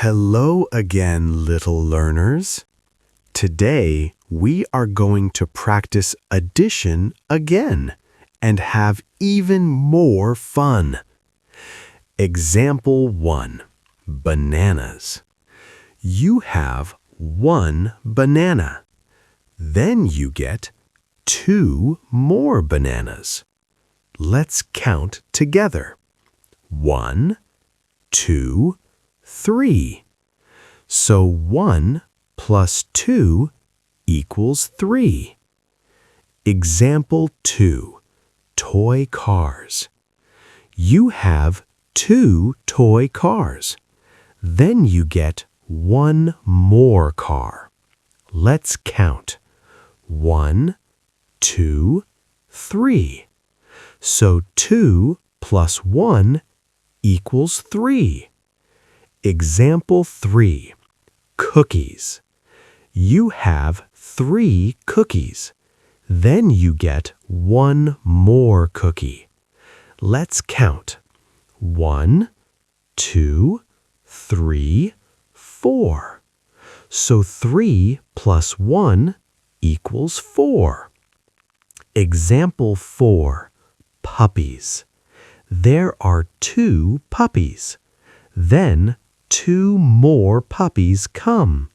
Hello again, little learners. Today, we are going to practice addition again and have even more fun. Example 1. Bananas. You have 1 banana. Then you get 2 more bananas. Let's count together. 1, 2, 3. So 1 plus 2 equals 3. Example 2. Toy cars. You have 2 toy cars. Then you get 1 more car. Let's count. 1, 2, 3. So 2 plus 1 equals 3. Example 3. Cookies. You have 3 cookies. Then you get 1 more cookie. Let's count. 1, 2, 3, 4. So 3 plus 1 equals 4. Example 4. Puppies. There are 2 puppies. Then 2 more puppies come.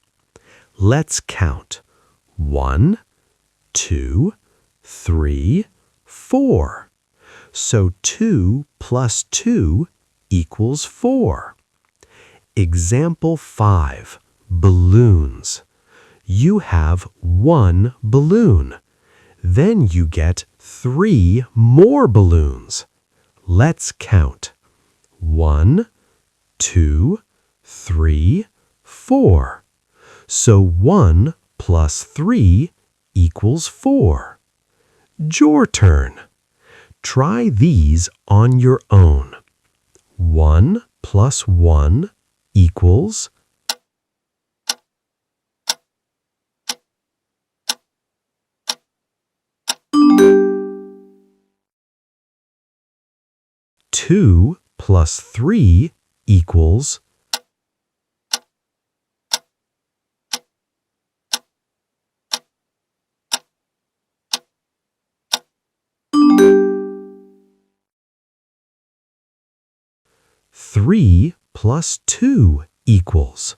Let's count. 1, 2, 3, 4. So 2 plus 2 equals 4. Example 5. Balloons. You have 1 balloon. Then you get 3 more balloons. Let's count. 1, 2, 3, 4. So 1 plus 3 equals 4. Your turn. Try these on your own. 1 plus 1 equals 2 plus 3 equals 3 plus 2 equals